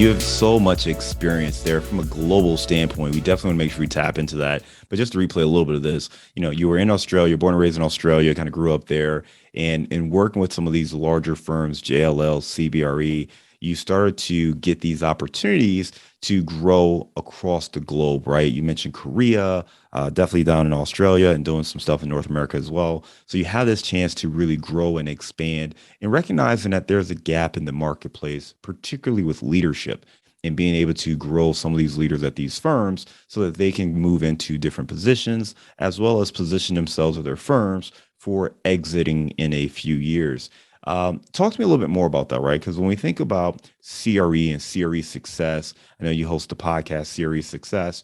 you have so much experience there from a global standpoint. We definitely want to make sure we tap into that. But just to replay a little bit of this, you were in Australia, born and raised in Australia, kind of grew up there, and working with some of these larger firms, JLL, CBRE, you started to get these opportunities to grow across the globe, right? You mentioned Korea, definitely down in Australia and doing some stuff in North America as well. So you have this chance to really grow and expand and recognizing that there's a gap in the marketplace, particularly with leadership and being able to grow some of these leaders at these firms so that they can move into different positions as well as position themselves or their firms for exiting in a few years. Talk to me a little bit more about that, right? Because when we think about CRE and CRE Success, I know you host the podcast CRE Success.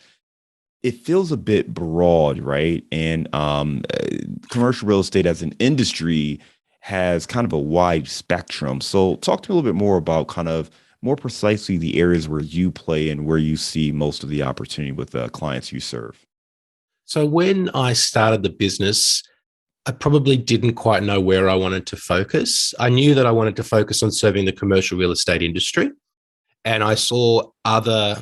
It feels a bit broad, right? And commercial real estate as an industry has kind of a wide spectrum. So talk to me a little bit more about kind of more precisely the areas where you play and where you see most of the opportunity with the clients you serve. So when I started the business, I probably didn't quite know where I wanted to focus. I knew that I wanted to focus on serving the commercial real estate industry. And I saw other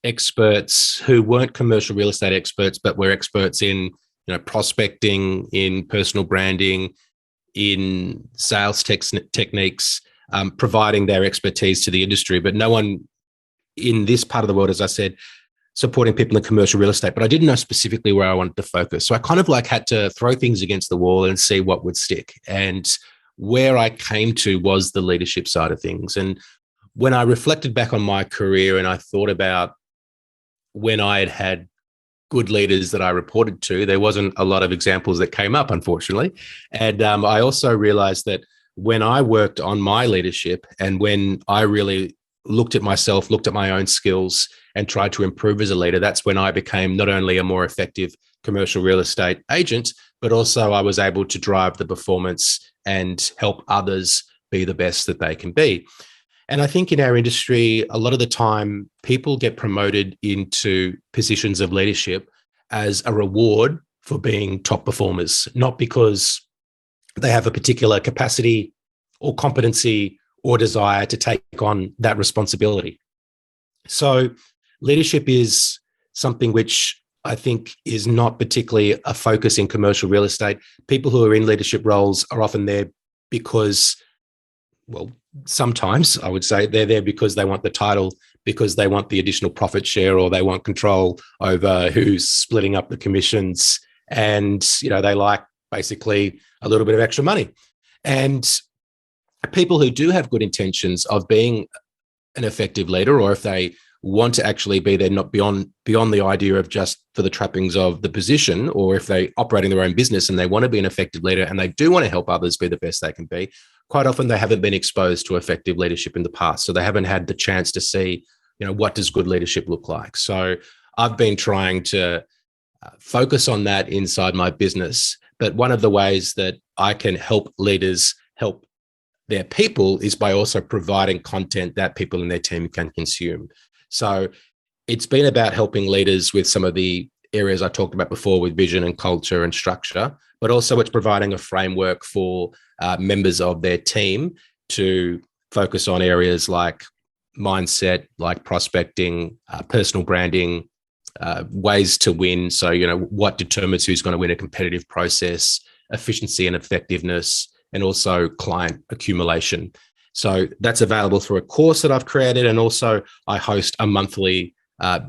experts who weren't commercial real estate experts, but were experts in prospecting, in personal branding, in sales techniques, providing their expertise to the industry. But no one in this part of the world, as I said, supporting people in commercial real estate, but I didn't know specifically where I wanted to focus. So I kind of had to throw things against the wall and see what would stick. And where I came to was the leadership side of things. And when I reflected back on my career and I thought about when I had had good leaders that I reported to, there wasn't a lot of examples that came up, unfortunately. And I also realized that when I worked on my leadership and when I really looked at myself, looked at my own skills and tried to improve as a leader, that's when I became not only a more effective commercial real estate agent, but also I was able to drive the performance and help others be the best that they can be. And I think in our industry, a lot of the time, people get promoted into positions of leadership as a reward for being top performers, not because they have a particular capacity or competency or desire to take on that responsibility. So leadership is something which I think is not particularly a focus in commercial real estate. People who are in leadership roles are often there because, well, sometimes I would say they're there because they want the title, because they want the additional profit share, or they want control over who's splitting up the commissions. And, they like basically a little bit of extra money. And people who do have good intentions of being an effective leader, or if they want to actually be there, not beyond the idea of just for the trappings of the position, or if they operating their own business and they want to be an effective leader and they do want to help others be the best they can be, quite often they haven't been exposed to effective leadership in the past. So they haven't had the chance to see, what does good leadership look like? So I've been trying to focus on that inside my business. But one of the ways that I can help leaders help their people is by also providing content that people in their team can consume. So it's been about helping leaders with some of the areas I talked about before with vision and culture and structure, but also it's providing a framework for members of their team to focus on areas like mindset, like prospecting, personal branding, ways to win. So, what determines who's going to win a competitive process, efficiency and effectiveness, and also client accumulation. So that's available through a course that I've created. And also I host a monthly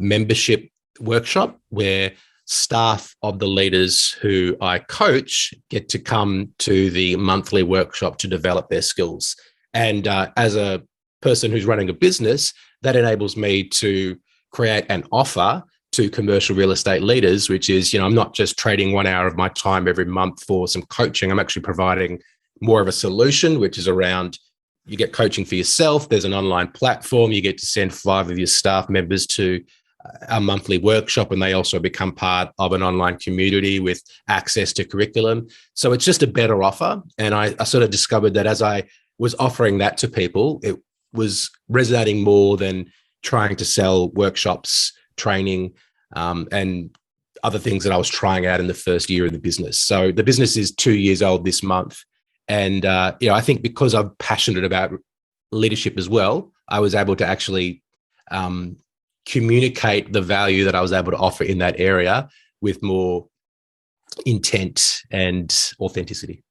membership workshop where staff of the leaders who I coach get to come to the monthly workshop to develop their skills. And as a person who's running a business, that enables me to create an offer to commercial real estate leaders, which is, I'm not just trading 1 hour of my time every month for some coaching. I'm actually providing more of a solution, which is around, you get coaching for yourself. There's an online platform. You get to send 5 of your staff members to a monthly workshop, and they also become part of an online community with access to curriculum. So it's just a better offer. And I sort of discovered that as I was offering that to people, it was resonating more than trying to sell workshops, training, and other things that I was trying out in the first year of the business. So the business is 2 years old this month. And, I think because I'm passionate about leadership as well, I was able to actually communicate the value that I was able to offer in that area with more intent and authenticity.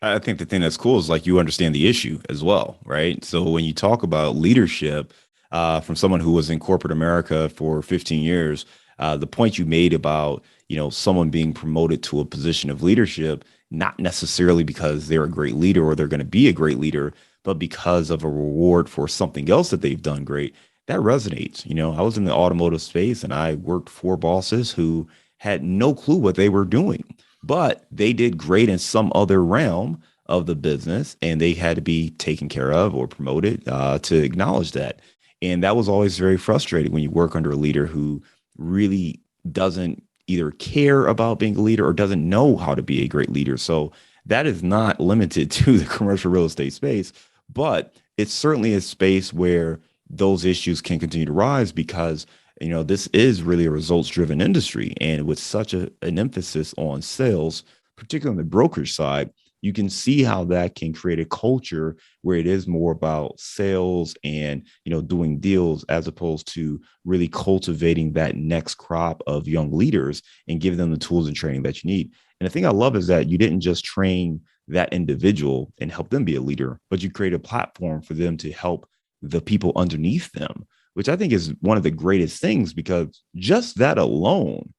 I think the thing that's cool is like you understand the issue as well, right? So when you talk about leadership, from someone who was in corporate America for 15 years, the point you made about someone being promoted to a position of leadership, not necessarily because they're a great leader or they're going to be a great leader, but because of a reward for something else that they've done great, that resonates. I was in the automotive space and I worked for bosses who had no clue what they were doing, but they did great in some other realm of the business and they had to be taken care of or promoted to acknowledge that. And that was always very frustrating when you work under a leader who really doesn't either care about being a leader or doesn't know how to be a great leader. So that is not limited to the commercial real estate space, but it's certainly a space where those issues can continue to rise because this is really a results driven industry. And with such an emphasis on sales, particularly on the brokerage side, you can see how that can create a culture where it is more about sales and doing deals as opposed to really cultivating that next crop of young leaders and giving them the tools and training that you need. And the thing I love is that you didn't just train that individual and help them be a leader, but you create a platform for them to help the people underneath them, which I think is one of the greatest things, because just that alone,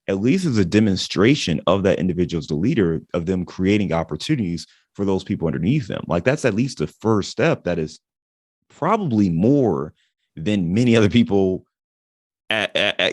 at least is a demonstration of that individual as the leader, of them creating opportunities for those people underneath them. Like that's at least the first step that is probably more than many other people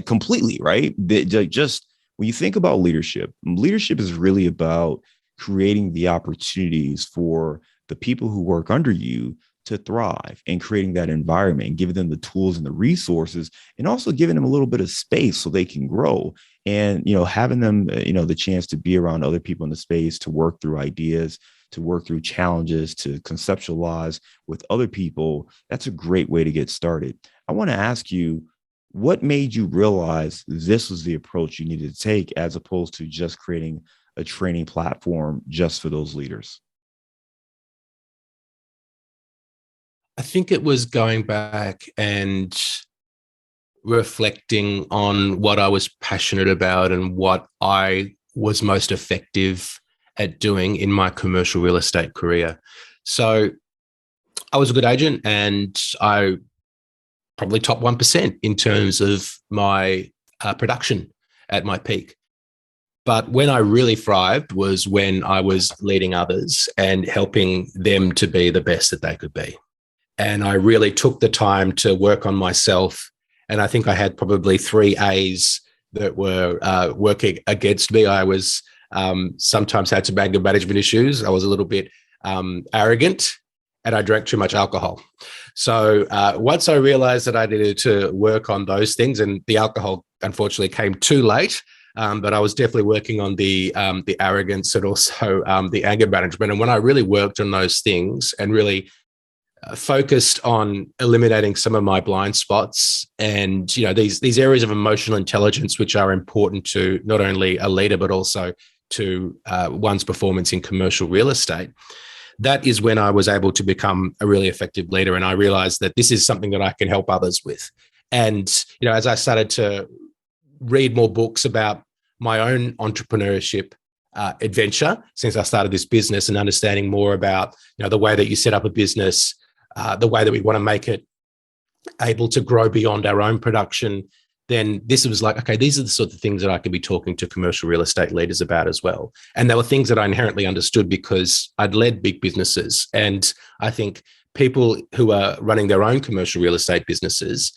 completely, right? Just when you think about leadership, leadership is really about creating the opportunities for the people who work under you to thrive and creating that environment and giving them the tools and the resources and also giving them a little bit of space so they can grow and, having them, the chance to be around other people in the space, to work through ideas, to work through challenges, to conceptualize with other people. That's a great way to get started. I want to ask you, what made you realize this was the approach you needed to take as opposed to just creating a training platform just for those leaders? I think it was going back and reflecting on what I was passionate about and what I was most effective at doing in my commercial real estate career. So I was a good agent and I probably top 1% in terms of my production at my peak. But when I really thrived was when I was leading others and helping them to be the best that they could be. And I really took the time to work on myself. And I think I had probably 3 A's that were working against me. I was sometimes had some anger management issues. I was a little bit arrogant and I drank too much alcohol. So once I realized that I needed to work on those things, and the alcohol unfortunately came too late, but I was definitely working on the arrogance and also the anger management. And when I really worked on those things and really focused on eliminating some of my blind spots and these areas of emotional intelligence, which are important to not only a leader but also to one's performance in commercial real estate, that is when I was able to become a really effective leader. And I realized that this is something that I can help others with. And as I started to read more books about my own entrepreneurship adventure since I started this business, and understanding more about the way that you set up a business, the way that we want to make it able to grow beyond our own production, then this was like, okay, these are the sort of things that I could be talking to commercial real estate leaders about as well. And they were things that I inherently understood because I'd led big businesses. And I think people who are running their own commercial real estate businesses,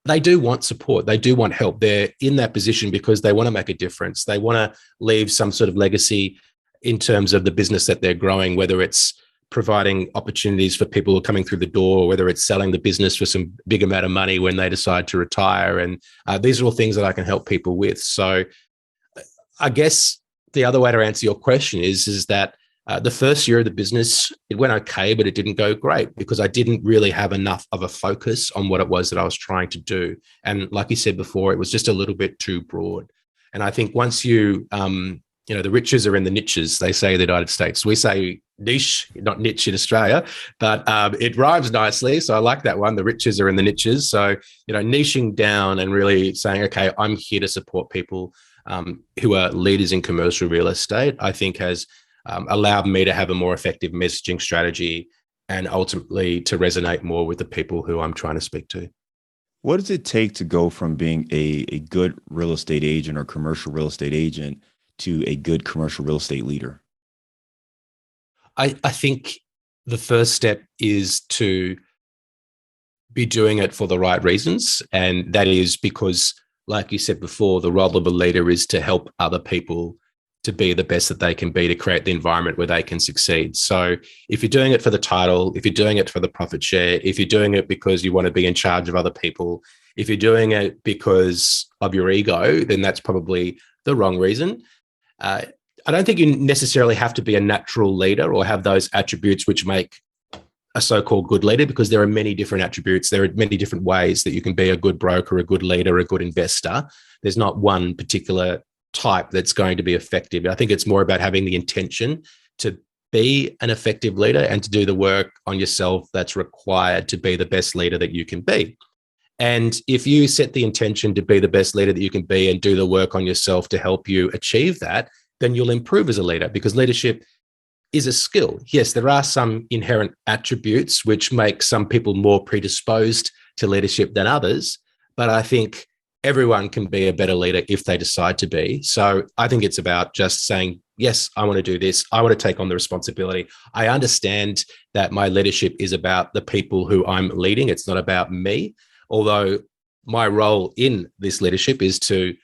they do want support. They do want help. They're in that position because they want to make a difference. They want to leave some sort of legacy in terms of the business that they're growing, whether it's providing opportunities for people who are coming through the door, whether it's selling the business for some big amount of money when they decide to retire. And these are all things that I can help people with. So I guess the other way to answer your question is that the first year of the business, it went okay, but it didn't go great because I didn't really have enough of a focus on what it was that I was trying to do. And like you said before, it was just a little bit too broad. And I think once you, the riches are in the niches, they say in the United States. We say niche, not niche in Australia, but it rhymes nicely. So I like that one. The riches are in the niches. So, niching down and really saying, okay, I'm here to support people who are leaders in commercial real estate, I think has allowed me to have a more effective messaging strategy and ultimately to resonate more with the people who I'm trying to speak to. What does it take to go from being a good real estate agent or commercial real estate agent to a good commercial real estate leader? I think the first step is to be doing it for the right reasons. And that is because, like you said before, the role of a leader is to help other people to be the best that they can be, to create the environment where they can succeed. So if you're doing it for the title, if you're doing it for the profit share, if you're doing it because you want to be in charge of other people, if you're doing it because of your ego, then that's probably the wrong reason. I don't think you necessarily have to be a natural leader or have those attributes which make a so-called good leader, because there are many different attributes. There are many different ways that you can be a good broker, a good leader, a good investor. There's not one particular type that's going to be effective. I think it's more about having the intention to be an effective leader and to do the work on yourself that's required to be the best leader that you can be. And if you set the intention to be the best leader that you can be and do the work on yourself to help you achieve that, then you'll improve as a leader, because leadership is a skill. Yes, there are some inherent attributes which make some people more predisposed to leadership than others, but I think everyone can be a better leader if they decide to be. So I think it's about just saying, yes, I want to do this. I want to take on the responsibility. I understand that my leadership is about the people who I'm leading. It's not about me. Although my role in this leadership is to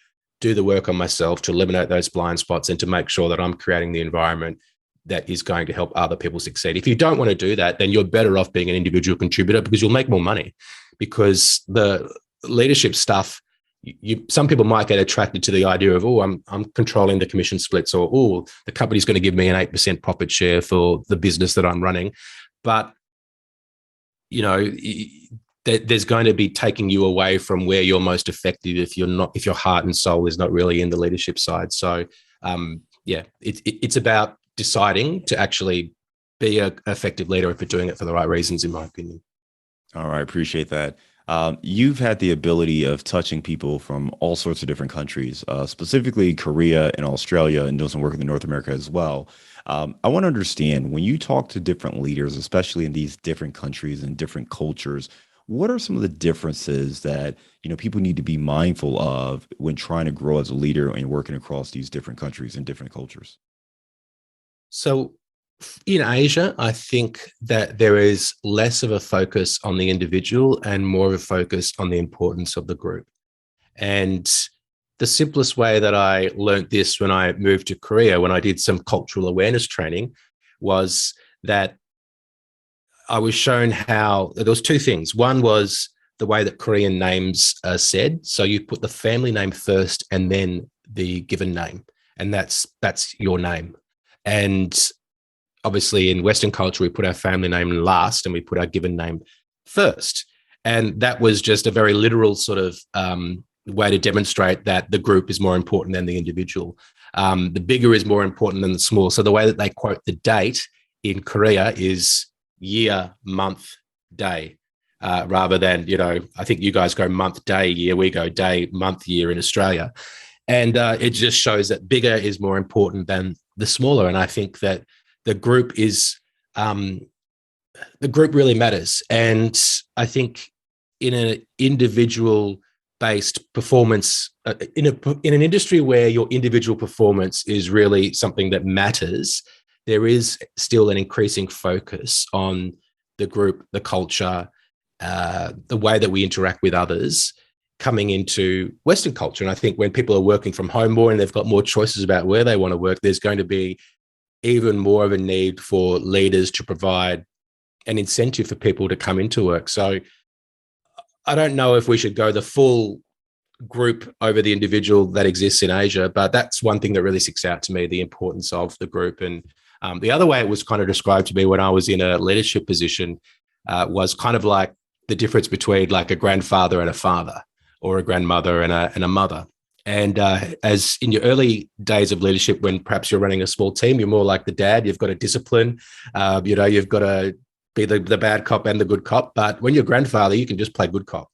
do the work on myself, to eliminate those blind spots and to make sure that I'm creating the environment that is going to help other people succeed. If you don't want to do that, then you're better off being an individual contributor, because you'll make more money. Because the leadership stuff, some people might get attracted to the idea of, oh, I'm controlling the commission splits, or, oh, the company's going to give me an 8% profit share for the business that I'm running. But, there's going to be taking you away from where you're most effective if your heart and soul is not really in the leadership side. So, it's about deciding to actually be an effective leader if you're doing it for the right reasons, in my opinion. All right, appreciate that. You've had the ability of touching people from all sorts of different countries, specifically Korea and Australia, and doing some work in North America as well. I want to understand, when you talk to different leaders, especially in these different countries and different cultures, what are some of the differences that people need to be mindful of when trying to grow as a leader and working across these different countries and different cultures? So in Asia, I think that there is less of a focus on the individual and more of a focus on the importance of the group. And the simplest way that I learned this when I moved to Korea, when I did some cultural awareness training, was that I was shown how there was two things. One was the way that Korean names are said. So you put the family name first and then the given name, and that's your name. And obviously in Western culture, we put our family name last and we put our given name first. And that was just a very literal sort of way to demonstrate that the group is more important than the individual. The bigger is more important than the small. So the way that they quote the date in Korea is year, month, day, rather than, I think you guys go month, day, year. We go day, month, year in Australia. And it just shows that bigger is more important than the smaller. And I think that the group really matters. And I think in an individual-based performance, in an industry where your individual performance is really something that matters, there is still an increasing focus on the group, the culture, the way that we interact with others coming into Western culture. And I think when people are working from home more and they've got more choices about where they want to work, there's going to be even more of a need for leaders to provide an incentive for people to come into work. So I don't know if we should go the full group over the individual that exists in Asia, but that's one thing that really sticks out to me, the importance of the group. And the other way it was kind of described to me when I was in a leadership position was kind of like the difference between like a grandfather and a father, or a grandmother and a mother. And as in your early days of leadership, when perhaps you're running a small team, you're more like the dad. You've got to discipline. You've got to be the bad cop and the good cop. But when you're grandfather, you can just play good cop.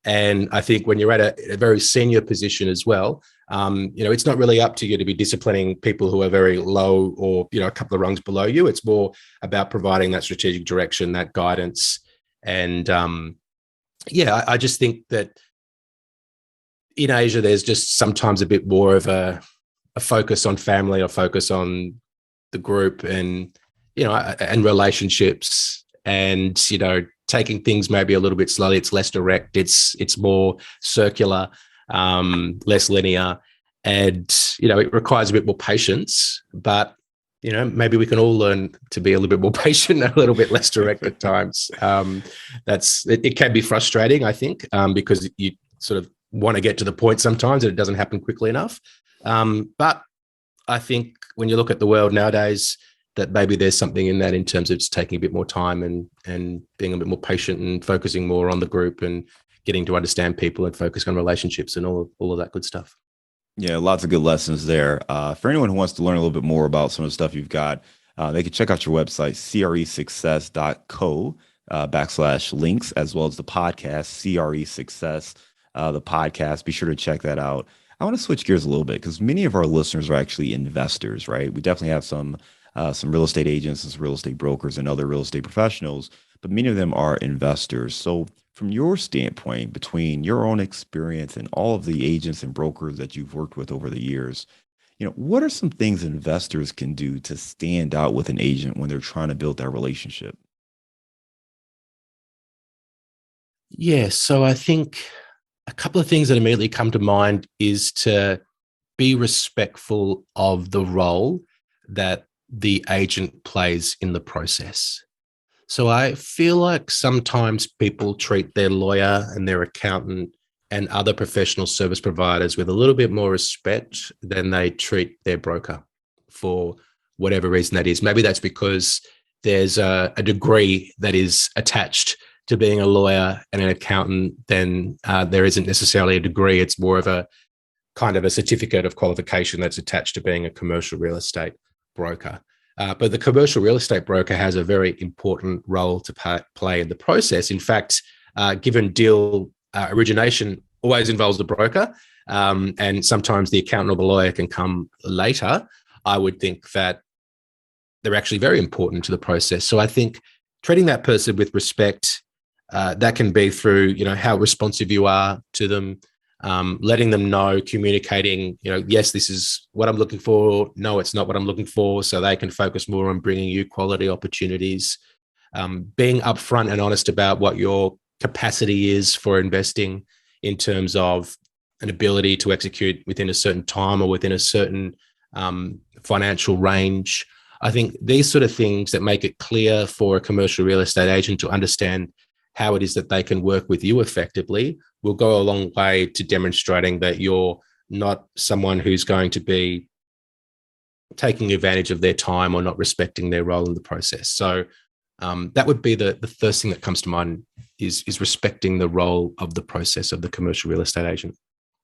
And I think when you're at a very senior position as well, it's not really up to you to be disciplining people who are very low or, a couple of rungs below you. It's more about providing that strategic direction, that guidance. And I just think that in Asia, there's just sometimes a bit more of a focus on family or focus on the group and, and relationships and, taking things maybe a little bit slowly. It's less direct. It's more circular, less linear. And, it requires a bit more patience, but, maybe we can all learn to be a little bit more patient and a little bit less direct at times. It can be frustrating, I think, because you sort of want to get to the point sometimes and it doesn't happen quickly enough. But I think when you look at the world nowadays, that maybe there's something in that in terms of just taking a bit more time and being a bit more patient and focusing more on the group and getting to understand people and focus on relationships and all of that good stuff. Yeah, lots of good lessons there. For anyone who wants to learn a little bit more about some of the stuff you've got, they can check out your website, cresuccess.co /links, as well as the podcast, CRE Success, the podcast. Be sure to check that out. I want to switch gears a little bit because many of our listeners are actually investors, right? We definitely have some real estate agents and some real estate brokers and other real estate professionals, but many of them are investors. So from your standpoint, between your own experience and all of the agents and brokers that you've worked with over the years, what are some things investors can do to stand out with an agent when they're trying to build that relationship? Yeah, so I think a couple of things that immediately come to mind is to be respectful of the role that the agent plays in the process. So I feel like sometimes people treat their lawyer and their accountant and other professional service providers with a little bit more respect than they treat their broker for whatever reason that is. Maybe that's because there's a degree that is attached to being a lawyer and an accountant, then there isn't necessarily a degree. It's more of a kind of a certificate of qualification that's attached to being a commercial real estate broker. But the commercial real estate broker has a very important role to play in the process. In fact, given deal origination always involves the broker, and sometimes the accountant or the lawyer can come later, I would think that they're actually very important to the process. So I think treating that person with respect, that can be through, how responsive you are to them, letting them know, communicating, yes, this is what I'm looking for. No, it's not what I'm looking for. So they can focus more on bringing you quality opportunities, being upfront and honest about what your capacity is for investing in terms of an ability to execute within a certain time or within a certain financial range. I think these sort of things that make it clear for a commercial real estate agent to understand how it is that they can work with you effectively will go a long way to demonstrating that you're not someone who's going to be taking advantage of their time or not respecting their role in the process. So that would be the first thing that comes to mind is respecting the role of the process of the commercial real estate agent.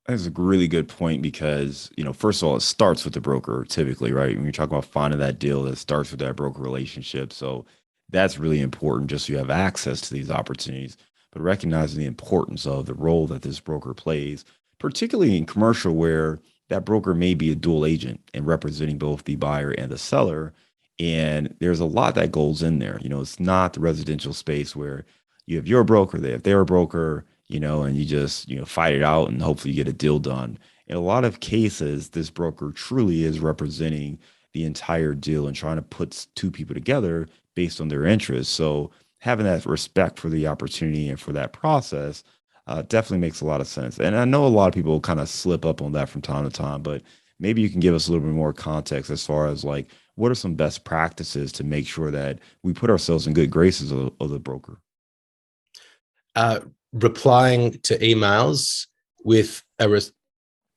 That's a really good point because, first of all, it starts with the broker typically, right? When you're talking about finding that deal, that starts with that broker relationship. So that's really important just so you have access to these opportunities, but recognizing the importance of the role that this broker plays, particularly in commercial where that broker may be a dual agent and representing both the buyer and the seller. And there's a lot that goes in there. It's not the residential space where you have your broker, they have their broker, and you just, fight it out and hopefully you get a deal done. In a lot of cases, this broker truly is representing the entire deal and trying to put two people together based on their interests. So having that respect for the opportunity and for that process definitely makes a lot of sense. And I know a lot of people kind of slip up on that from time to time, but maybe you can give us a little bit more context as far as like, what are some best practices to make sure that we put ourselves in good graces of the broker? Replying to emails with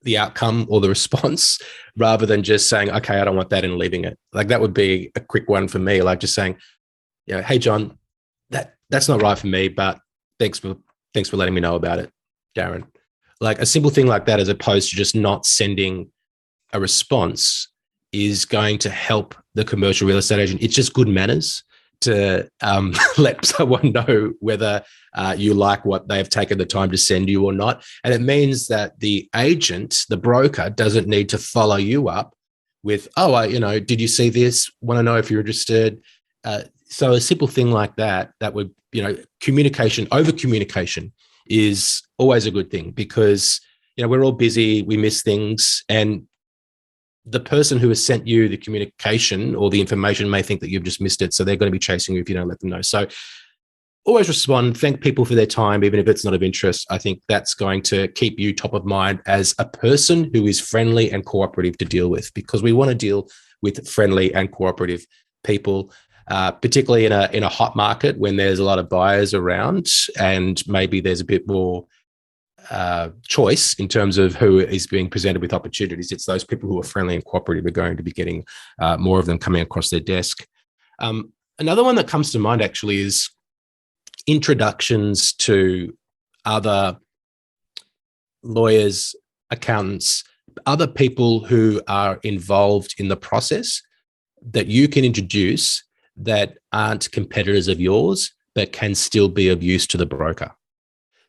the outcome or the response rather than just saying, okay, I don't want that and leaving it. Like that would be a quick one for me. Like just saying, hey, John, that's not right for me, but thanks for letting me know about it, Darren. like a simple thing like that, as opposed to just not sending a response, is going to help the commercial real estate agent. It's just good manners to let someone know whether you like what they've taken the time to send you or not. And it means that the agent, the broker, doesn't need to follow you up with, did you see this? Want to know if you're interested? So a simple thing like that would, communication, over communication is always a good thing, because, we're all busy, we miss things, and the person who has sent you the communication or the information may think that you've just missed it. So they're going to be chasing you if you don't let them know. So always respond, thank people for their time, even if it's not of interest. I think that's going to keep you top of mind as a person who is friendly and cooperative to deal with, because we want to deal with friendly and cooperative people, particularly in a hot market when there's a lot of buyers around and maybe there's a bit more choice in terms of who is being presented with opportunities. It's those people who are friendly and cooperative are going to be getting more of them coming across their desk. Another one that comes to mind actually is introductions to other lawyers, accountants, other people who are involved in the process that you can introduce that aren't competitors of yours, but can still be of use to the broker.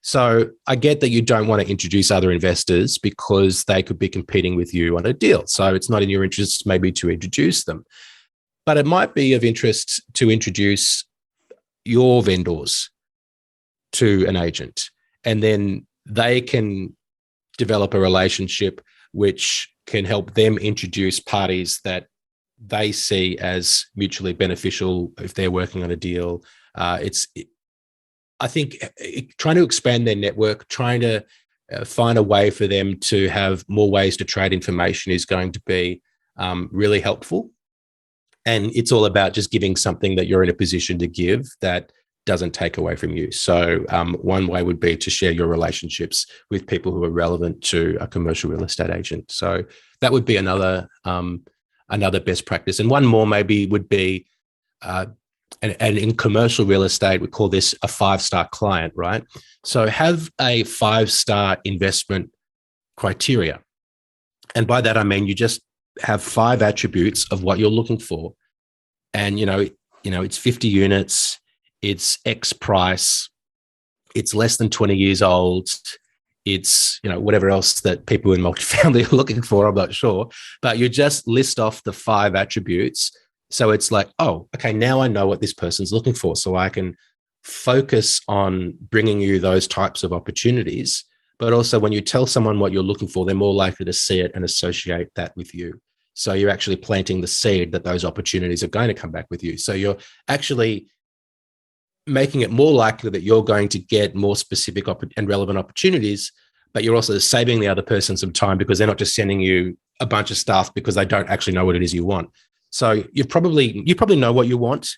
So I get that you don't want to introduce other investors because they could be competing with you on a deal. So it's not in your interest maybe to introduce them. But it might be of interest to introduce your vendors to an agent, and then they can develop a relationship which can help them introduce parties that they see as mutually beneficial if they're working on a deal. I think trying to expand their network, trying to find a way for them to have more ways to trade information is going to be really helpful. And it's all about just giving something that you're in a position to give that doesn't take away from you. So one way would be to share your relationships with people who are relevant to a commercial real estate agent. So that would be another best practice. And one more maybe would be, and in commercial real estate, we call this a 5-star client, right? So have a 5-star investment criteria. And by that, I mean, you just have 5 attributes of what you're looking for. And, it's 50 units, it's X price, it's less than 20 years old, it's, whatever else that people in multifamily are looking for, I'm not sure. But you just list off the 5 attributes. So it's like, oh, okay, now I know what this person's looking for. So I can focus on bringing you those types of opportunities. But also when you tell someone what you're looking for, they're more likely to see it and associate that with you. So you're actually planting the seed that those opportunities are going to come back with you. So you're actually making it more likely that you're going to get more specific and relevant opportunities, but you're also saving the other person some time because they're not just sending you a bunch of stuff because they don't actually know what it is you want. So you probably know what you want.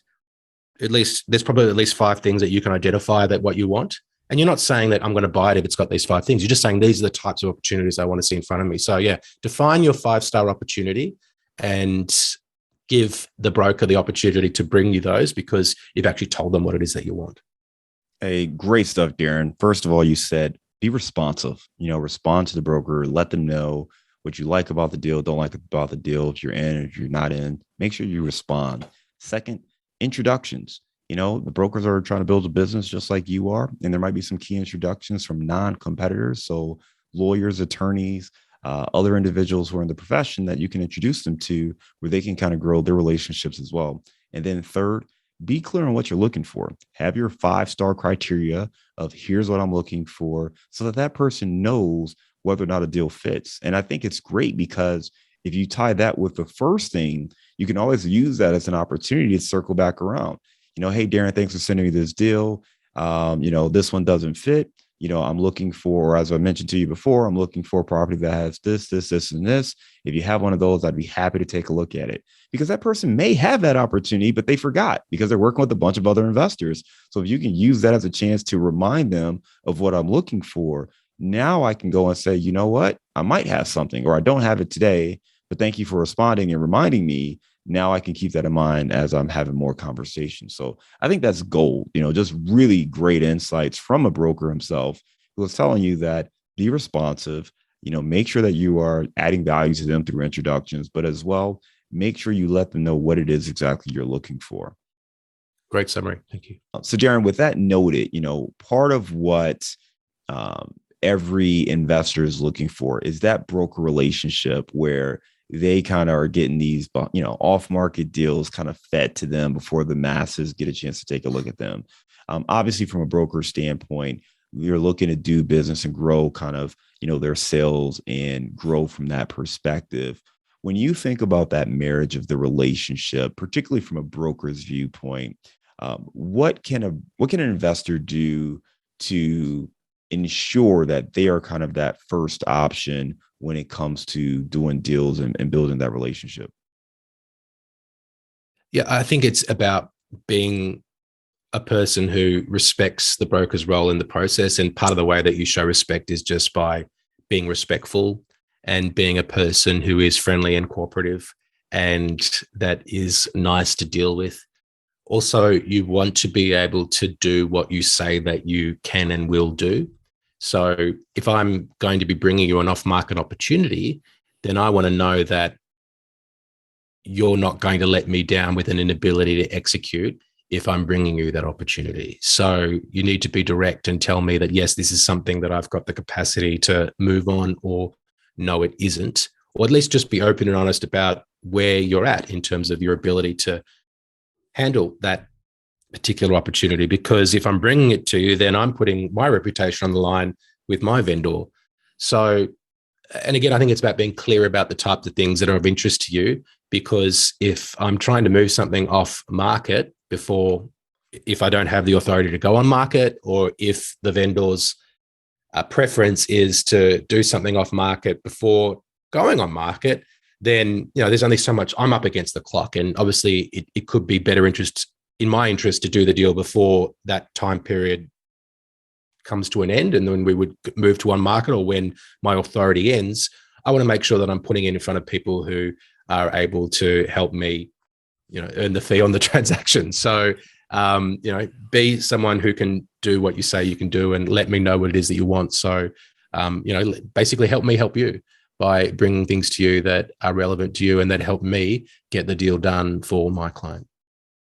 At least there's probably at least 5 things that you can identify that what you want. And you're not saying that I'm going to buy it if it's got these 5 things. You're just saying these are the types of opportunities I want to see in front of me. So yeah, define your 5-star opportunity and give the broker the opportunity to bring you those because you've actually told them what it is that you want. Hey, great stuff, Darren. First of all, you said be responsive. Respond to the broker, let them know what you like about the deal, don't like about the deal, if you're in, if you're not in. Make sure you respond. Second, introductions. The brokers are trying to build a business just like you are, and there might be some key introductions from non-competitors. So lawyers, attorneys, other individuals who are in the profession that you can introduce them to where they can kind of grow their relationships as well. And then third, be clear on what you're looking for. Have your 5-star criteria of here's what I'm looking for so that that person knows whether or not a deal fits. And I think it's great because if you tie that with the first thing, you can always use that as an opportunity to circle back around. Hey, Darren, thanks for sending me this deal. This one doesn't fit. I'm looking for, as I mentioned to you before, I'm looking for a property that has this, and this. If you have one of those, I'd be happy to take a look at it because that person may have that opportunity, but they forgot because they're working with a bunch of other investors. So if you can use that as a chance to remind them of what I'm looking for, now I can go and say, you know what, I might have something or I don't have it today, but thank you for responding and reminding me. Now I can keep that in mind as I'm having more conversations. So I think that's gold, just really great insights from a broker himself who was telling you that be responsive, make sure that you are adding value to them through introductions, but as well, make sure you let them know what it is exactly you're looking for. Great summary. Thank you. So Darren, with that noted, part of what every investor is looking for is that broker relationship where they kind of are getting these, off-market deals kind of fed to them before the masses get a chance to take a look at them. Obviously, from a broker standpoint, you're looking to do business and grow kind of, their sales and grow from that perspective. When you think about that marriage of the relationship, particularly from a broker's viewpoint, what can an investor do to ensure that they are kind of that first option when it comes to doing deals and building that relationship? Yeah, I think it's about being a person who respects the broker's role in the process. And part of the way that you show respect is just by being respectful and being a person who is friendly and cooperative and that is nice to deal with. Also, you want to be able to do what you say that you can and will do. So if I'm going to be bringing you an off-market opportunity, then I want to know that you're not going to let me down with an inability to execute if I'm bringing you that opportunity. So you need to be direct and tell me that, yes, this is something that I've got the capacity to move on, or no, it isn't. Or at least just be open and honest about where you're at in terms of your ability to handle that particular opportunity. Because if I'm bringing it to you, then I'm putting my reputation on the line with my vendor. So, and again, I think it's about being clear about the types of things that are of interest to you. Because if I'm trying to move something off market if I don't have the authority to go on market, or if the vendor's preference is to do something off market before going on market, then there's only so much. I'm up against the clock, and obviously it could be in my interest to do the deal before that time period comes to an end, and then we would move to on market, or when my authority ends. I want to make sure that I'm putting it in front of people who are able to help me, earn the fee on the transaction. So, be someone who can do what you say you can do, and let me know what it is that you want. So, basically help me help you by bringing things to you that are relevant to you and that help me get the deal done for my client.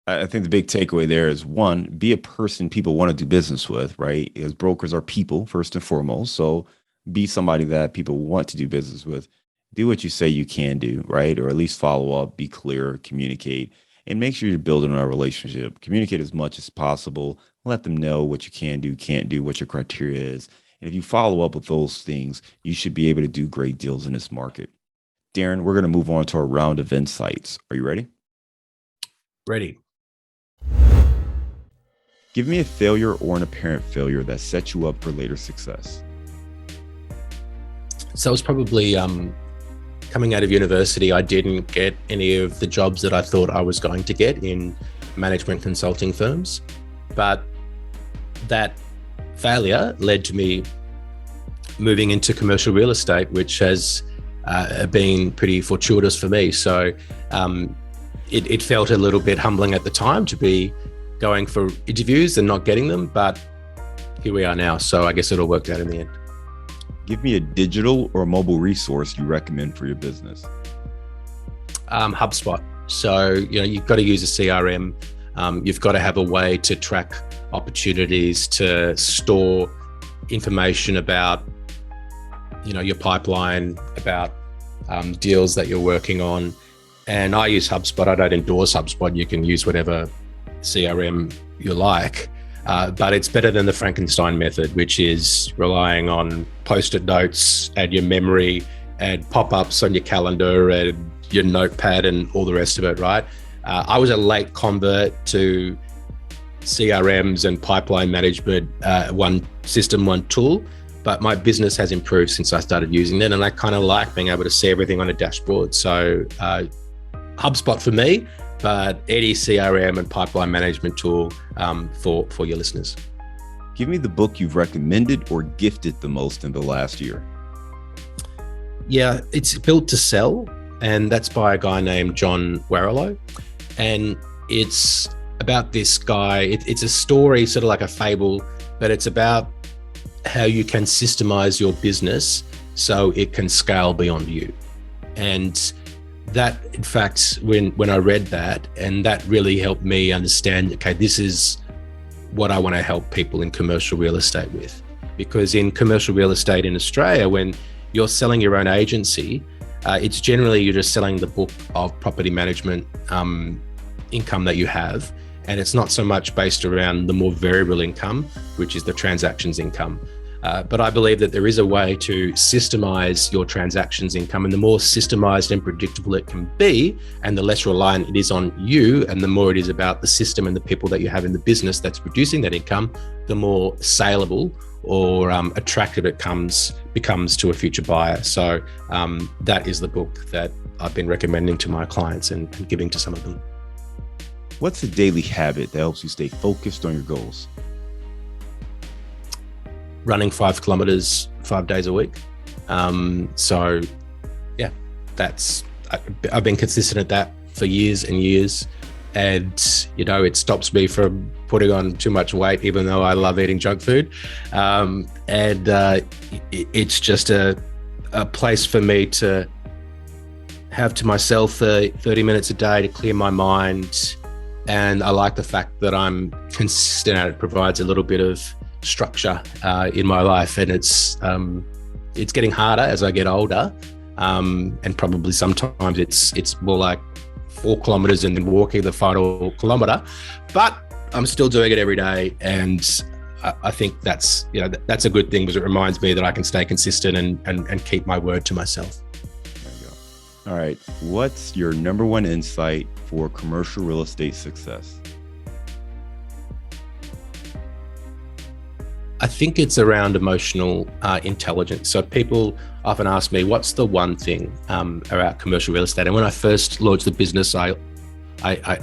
I think the big takeaway there is, one, be a person people want to do business with, right? Because brokers are people first and foremost. So be somebody that people want to do business with. Do what you say you can do, right? Or at least follow up, be clear, communicate, and make sure you're building a relationship. Communicate as much as possible. Let them know what you can do, can't do, what your criteria is. And if you follow up with those things, you should be able to do great deals in this market. Darren, we're going to move on to our round of insights. Are you ready? Ready. Give me a failure or an apparent failure that set you up for later success. So it was probably coming out of university. I didn't get any of the jobs that I thought I was going to get in management consulting firms, but that failure led to me moving into commercial real estate, which has been pretty fortuitous for me. So it felt a little bit humbling at the time to be going for interviews and not getting them, but here we are now. So I guess it all worked out in the end. Give me a digital or mobile resource you recommend for your business. Hubspot. So, you've got to use a CRM. You've got to have a way to track opportunities, to store information about, your pipeline, about deals that you're working on. And I use Hubspot. I don't endorse Hubspot. You can use whatever CRM you like. But it's better than the Frankenstein method, which is relying on Post-it notes and your memory and pop-ups on your calendar and your notepad and all the rest of it, right? I was a late convert to CRMs and pipeline management, one system, one tool, but my business has improved since I started using it, and I kind of like being able to see everything on a dashboard. So HubSpot for me, but any CRM and pipeline management tool for your listeners. Give me the book you've recommended or gifted the most in the last year. Yeah, it's Built to Sell, and that's by a guy named John Warrillow. And it's about this guy. It's a story, sort of like a fable, but it's about how you can systemize your business so it can scale beyond you. And that, in fact, when I read that, and that really helped me understand, okay, this is what I want to help people in commercial real estate with. Because in commercial real estate in Australia, when you're selling your own agency, it's generally you're just selling the book of property management income that you have. And it's not so much based around the more variable income, which is the transactions income. But I believe that there is a way to systemize your transactions income, and the more systemized and predictable it can be, and the less reliant it is on you, and the more it is about the system and the people that you have in the business that's producing that income, the more saleable or attractive it becomes to a future buyer. So that is the book that I've been recommending to my clients and giving to some of them. What's a daily habit that helps you stay focused on your goals? Running 5 kilometers 5 days a week. So yeah, I've been consistent at that for years and years. And, it stops me from putting on too much weight, even though I love eating junk food. It's just a place for me to have to myself 30 minutes a day to clear my mind. And I like the fact that I'm consistent and it provides a little bit of structure in my life. And it's getting harder as I get older. And probably sometimes it's more like 4 kilometers and then walking the final kilometer, but I'm still doing it every day. And I think that's a good thing, because it reminds me that I can stay consistent and keep my word to myself. There you go. All right. What's your number one insight for commercial real estate success? I think it's around emotional intelligence. So people often ask me, what's the one thing about commercial real estate? And when I first launched the business, I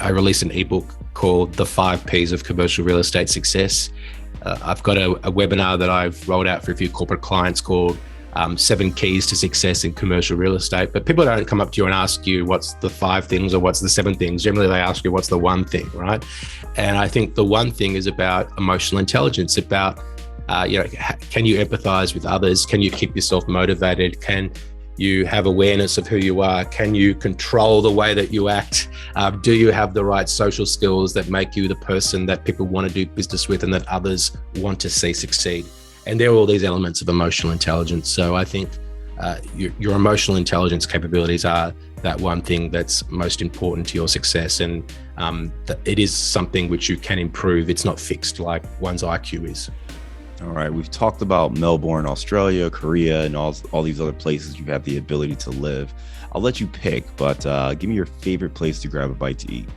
released an ebook called The 5 Ps of Commercial Real Estate Success. I've got a webinar that I've rolled out for a few corporate clients called 7 Keys to Success in Commercial Real Estate. But people don't come up to you and ask you what's the 5 things or what's the 7 things. Generally, they ask you what's the one thing, right? And I think the one thing is about emotional intelligence, about can you empathize with others? Can you keep yourself motivated? Can you have awareness of who you are? Can you control the way that you act? Do you have the right social skills that make you the person that people want to do business with and that others want to see succeed? And there are all these elements of emotional intelligence. So I think your emotional intelligence capabilities are that one thing that's most important to your success. And that it is something which you can improve. It's not fixed like one's IQ is. All right. We've talked about Melbourne, Australia, Korea, and all these other places you have the ability to live. I'll let you pick, but give me your favorite place to grab a bite to eat.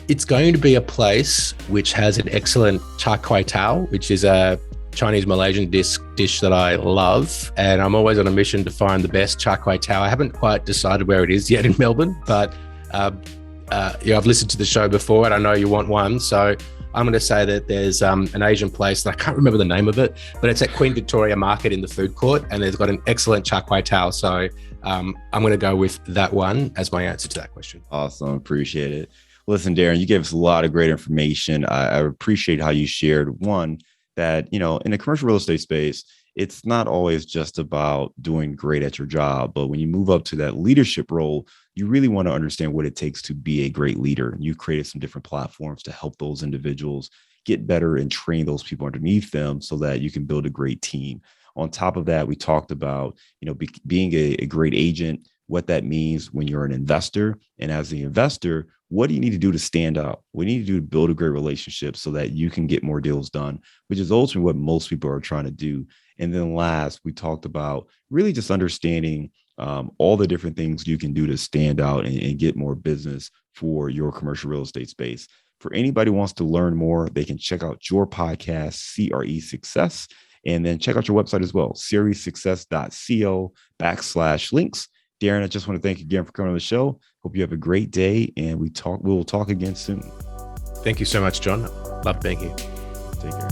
It's going to be a place which has an excellent char kway teow, which is a Chinese Malaysian dish that I love. And I'm always on a mission to find the best char kway teow. I haven't quite decided where it is yet in Melbourne, but I've listened to the show before and I know you want one. So I'm going to say that there's an Asian place that I can't remember the name of it, but it's at Queen Victoria Market in the food court, and there's got an excellent char kway teow. So I'm going to go with that one as my answer to that question. Awesome. Appreciate it. Listen, Darren, you gave us a lot of great information. I appreciate how you shared, one, that, in the commercial real estate space, it's not always just about doing great at your job, but when you move up to that leadership role, you really want to understand what it takes to be a great leader. And you've created some different platforms to help those individuals get better and train those people underneath them so that you can build a great team. On top of that, we talked about, being a great agent, what that means when you're an investor. And as the investor, what do you need to do to stand out? What do you need to do to build a great relationship so that you can get more deals done, which is ultimately what most people are trying to do. And then last, we talked about really just understanding all the different things you can do to stand out and get more business for your commercial real estate space. For anybody who wants to learn more, they can check out your podcast, CRE Success, and then check out your website as well, cresuccess.co/links. Darren, I just want to thank you again for coming on the show. Hope you have a great day, and we will talk again soon. Thank you so much, John. Love being here. Take care.